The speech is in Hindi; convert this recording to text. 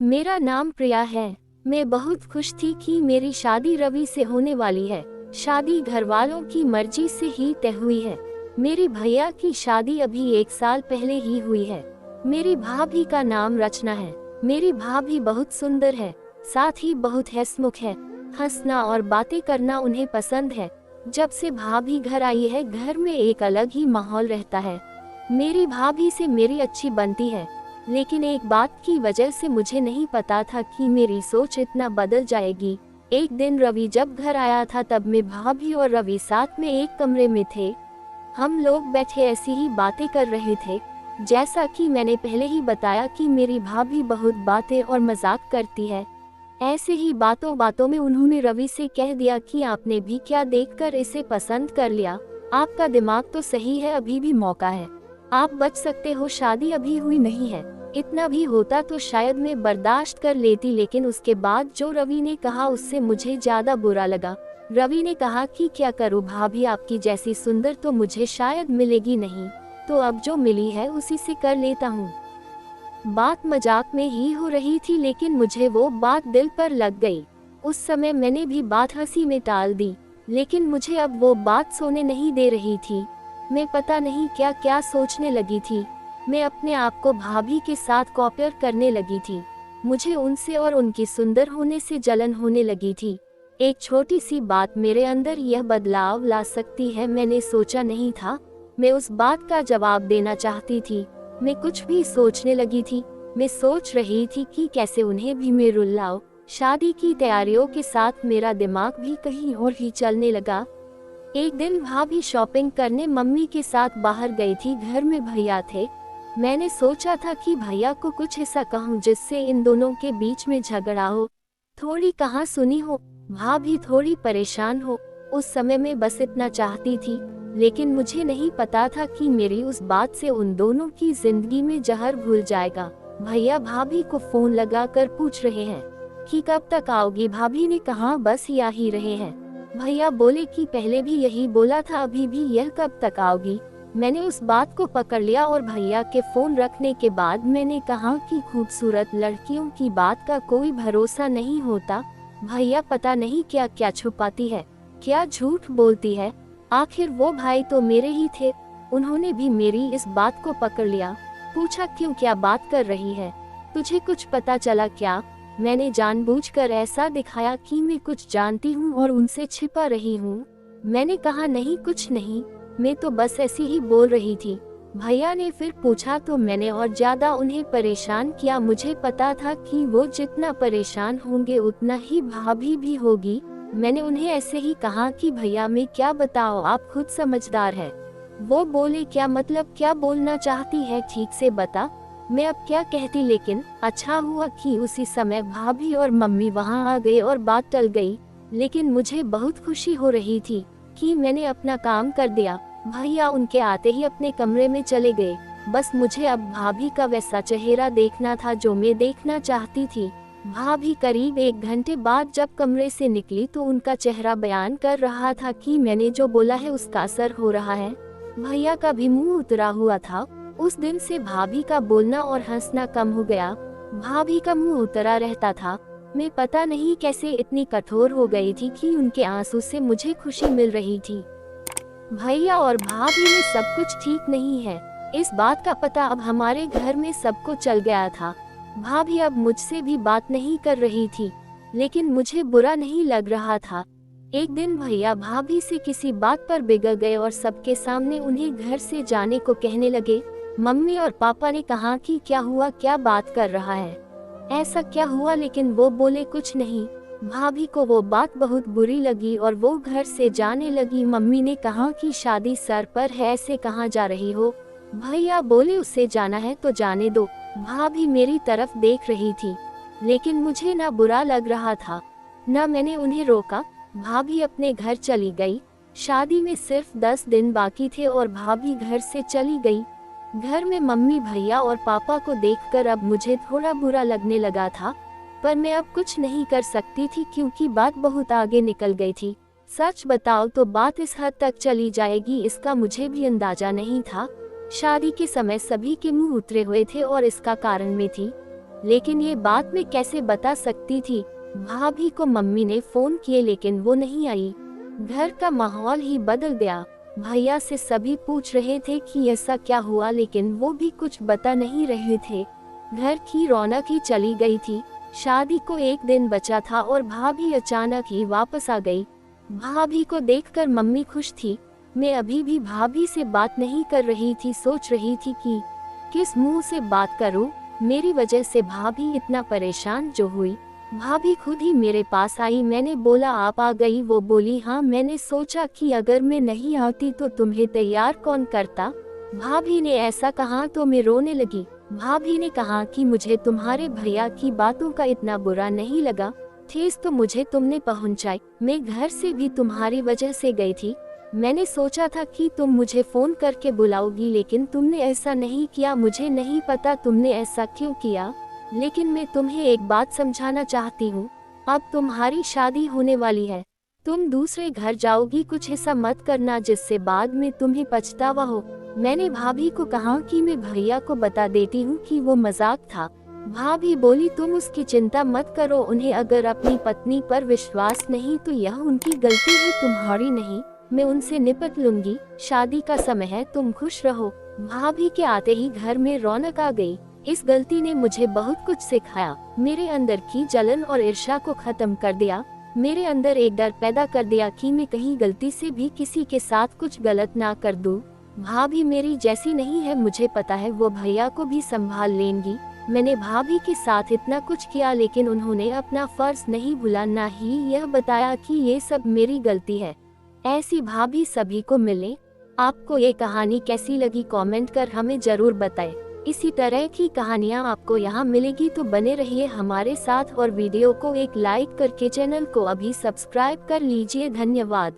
मेरा नाम प्रिया है। मैं बहुत खुश थी कि मेरी शादी रवि से होने वाली है। शादी घर वालों की मर्जी से ही तय हुई है। मेरी भैया की शादी अभी 1 साल पहले ही हुई है। मेरी भाभी का नाम रचना है। मेरी भाभी बहुत सुंदर है, साथ ही बहुत हंसमुख है। हंसना और बातें करना उन्हें पसंद है। जब से भाभी घर आई है, घर में एक अलग ही माहौल रहता है। मेरी भाभी से मेरी अच्छी बनती है, लेकिन एक बात की वजह से मुझे नहीं पता था कि मेरी सोच इतना बदल जाएगी। एक दिन रवि जब घर आया था, तब मैं, भाभी और रवि साथ में एक कमरे में थे। हम लोग बैठे ऐसी ही बातें कर रहे थे। जैसा कि मैंने पहले ही बताया कि मेरी भाभी बहुत बातें और मजाक करती है। ऐसे ही बातों बातों में उन्होंने रवि से कह दिया कि आपने भी क्या देखकर इसे पसंद कर लिया। आपका दिमाग तो सही है, अभी भी मौका है, आप बच सकते हो, शादी अभी हुई नहीं है। इतना भी होता तो शायद मैं बर्दाश्त कर लेती, लेकिन उसके बाद जो रवि ने कहा उससे मुझे ज्यादा बुरा लगा। रवि ने कहा कि क्या करूं भाभी, आपकी जैसी सुंदर तो मुझे शायद मिलेगी नहीं, तो अब जो मिली है उसी से कर लेता हूँ। बात मजाक में ही हो रही थी, लेकिन मुझे वो बात दिल पर लग गई। उस समय मैंने भी बात हंसी में टाल दी, लेकिन मुझे अब वो बात सोने नहीं दे रही थी। मैं पता नहीं क्या क्या सोचने लगी थी। मैं अपने आप को भाभी के साथ कंपेयर करने लगी थी। मुझे उनसे और उनकी सुंदर होने से जलन होने लगी थी। एक छोटी सी बात मेरे अंदर यह बदलाव ला सकती है, मैंने सोचा नहीं था। मैं उस बात का जवाब देना चाहती थी। मैं कुछ भी सोचने लगी थी। मैं सोच रही थी कि कैसे उन्हें भी मैं रुलाऊं। शादी की तैयारियों के साथ मेरा दिमाग भी कहीं और ही चलने लगा। एक दिन भाभी शॉपिंग करने मम्मी के साथ बाहर गई थी, घर में भैया थे। मैंने सोचा था कि भैया को कुछ ऐसा कहूँ जिससे इन दोनों के बीच में झगड़ा हो, थोड़ी कहा सुनी हो, भाभी थोड़ी परेशान हो। उस समय मैं बस इतना चाहती थी, लेकिन मुझे नहीं पता था कि मेरी उस बात से उन दोनों की जिंदगी में जहर घुल जाएगा। भैया भाभी को फोन लगाकर पूछ रहे हैं कि कब तक आओगी। भाभी ने कहा बस आ ही रहे हैं। भैया बोले कि पहले भी यही बोला था, अभी भी यह कब तक आओगी। मैंने उस बात को पकड़ लिया और भैया के फोन रखने के बाद मैंने कहा कि खूबसूरत लड़कियों की बात का कोई भरोसा नहीं होता। भैया पता नहीं क्या क्या छुपाती है, क्या झूठ बोलती है। आखिर वो भाई तो मेरे ही थे। उन्होंने भी मेरी इस बात को पकड़ लिया। पूछा क्यों, क्या बात कर रही है, तुझे कुछ पता चला क्या। मैंने जानबूझकर ऐसा दिखाया कि मैं कुछ जानती हूँ और उनसे छिपा रही हूँ। मैंने कहा नहीं, कुछ नहीं, मैं तो बस ऐसी ही बोल रही थी। भैया ने फिर पूछा तो मैंने और ज्यादा उन्हें परेशान किया। मुझे पता था कि वो जितना परेशान होंगे उतना ही भाभी भी होगी। मैंने उन्हें ऐसे ही कहा कि भैया मैं क्या बताओ, आप खुद समझदार है। वो बोले क्या मतलब, क्या बोलना चाहती है, ठीक से बता। मैं अब क्या कहती, लेकिन अच्छा हुआ कि उसी समय भाभी और मम्मी वहाँ आ गए और बात टल गई। लेकिन मुझे बहुत खुशी हो रही थी कि मैंने अपना काम कर दिया। भैया उनके आते ही अपने कमरे में चले गए। बस मुझे अब भाभी का वैसा चेहरा देखना था जो मैं देखना चाहती थी। भाभी करीब 1 घंटे बाद जब कमरे से निकली तो उनका चेहरा बयान कर रहा था कि मैंने जो बोला है उसका असर हो रहा है। भैया का भी मुंह उतरा हुआ था। उस दिन से भाभी का बोलना और हंसना कम हो गया। भाभी का मुंह उतरा रहता था। मैं पता नहीं कैसे इतनी कठोर हो गई थी कि उनके आंसू से मुझे खुशी मिल रही थी। भैया और भाभी में सब कुछ ठीक नहीं है, इस बात का पता अब हमारे घर में सबको चल गया था। भाभी अब मुझसे भी बात नहीं कर रही थी, लेकिन मुझे बुरा नहीं लग रहा था। एक दिन भैया भाभी से किसी बात पर बिगड़ गए और सबके सामने उन्हें घर से जाने को कहने लगे। मम्मी और पापा ने कहा कि क्या हुआ, क्या बात कर रहा है, ऐसा क्या हुआ, लेकिन वो बोले कुछ नहीं। भाभी को वो बात बहुत बुरी लगी और वो घर से जाने लगी। मम्मी ने कहा कि शादी सर पर है, ऐसे कहाँ जा रही हो। भैया बोले उससे जाना है तो जाने दो। भाभी मेरी तरफ देख रही थी, लेकिन मुझे ना बुरा लग रहा था, ना मैंने उन्हें रोका। भाभी अपने घर चली गई। शादी में सिर्फ 10 दिन बाकी थे और भाभी घर से चली गई। घर में मम्मी, भैया और पापा को देखकर अब मुझे थोड़ा बुरा लगने लगा था, पर मैं अब कुछ नहीं कर सकती थी क्योंकि बात बहुत आगे निकल गई थी। सच बताओ तो बात इस हद तक चली जाएगी इसका मुझे भी अंदाजा नहीं था। शादी के समय सभी के मुंह उतरे हुए थे और इसका कारण मैं थी। लेकिन ये बात मैं कैसे बता सकती थी। भाभी को मम्मी ने फोन किए लेकिन वो नहीं आई। घर का माहौल ही बदल गया। भैया से सभी पूछ रहे थे कि ऐसा क्या हुआ, लेकिन वो भी कुछ बता नहीं रहे थे। घर की रौनक ही चली गई थी। शादी को एक दिन बचा था और भाभी अचानक ही वापस आ गई। भाभी को देखकर मम्मी खुश थी। मैं अभी भी भाभी से बात नहीं कर रही थी, सोच रही थी कि किस मुंह से बात करूं। मेरी वजह से भाभी इतना परेशान जो हुई। भाभी खुद ही मेरे पास आई। मैंने बोला आप आ गई? वो बोली हाँ। मैंने सोचा कि अगर मैं नहीं आती तो तुम्हें तैयार कौन करता। भाभी ने ऐसा कहा तो मैं रोने लगी। भाभी ने कहा कि मुझे तुम्हारे भैया की बातों का इतना बुरा नहीं लगा। ठेस तो मुझे तुमने पहुंचाई। मैं घर से भी तुम्हारी वजह से गई थी। मैंने सोचा था कि तुम मुझे फोन करके बुलाओगी, लेकिन तुमने ऐसा नहीं किया। मुझे नहीं पता तुमने ऐसा क्यों किया, लेकिन मैं तुम्हें एक बात समझाना चाहती हूँ। अब तुम्हारी शादी होने वाली है। तुम दूसरे घर जाओगी। कुछ ऐसा मत करना जिससे बाद में तुम्हें पछतावा हो। मैंने भाभी को कहा कि मैं भैया को बता देती हूँ कि वो मजाक था। भाभी बोली तुम उसकी चिंता मत करो। उन्हें अगर अपनी पत्नी पर विश्वास नहीं तो यह उनकी गलती है, तुम्हारी नहीं। मैं उनसे निपट लूंगी। शादी का समय है, तुम खुश रहो। भाभी के आते ही घर में रौनक आ गई। इस गलती ने मुझे बहुत कुछ सिखाया। मेरे अंदर की जलन और ईर्ष्या को खत्म कर दिया। मेरे अंदर एक डर पैदा कर दिया कि मैं कहीं गलती से भी किसी के साथ कुछ गलत ना कर दूं। भाभी मेरी जैसी नहीं है, मुझे पता है वो भैया को भी संभाल लेंगी। मैंने भाभी के साथ इतना कुछ किया, लेकिन उन्होंने अपना फर्ज नहीं भूला, ना ही यह बताया कि ये सब मेरी गलती है। ऐसी भाभी सभी को मिले। आपको ये कहानी कैसी लगी कमेंट कर हमें जरूर बताएं। इसी तरह की कहानियाँ आपको यहाँ मिलेगी, तो बने रहिए हमारे साथ और वीडियो को एक लाइक करके चैनल को अभी सब्सक्राइब कर लीजिए। धन्यवाद।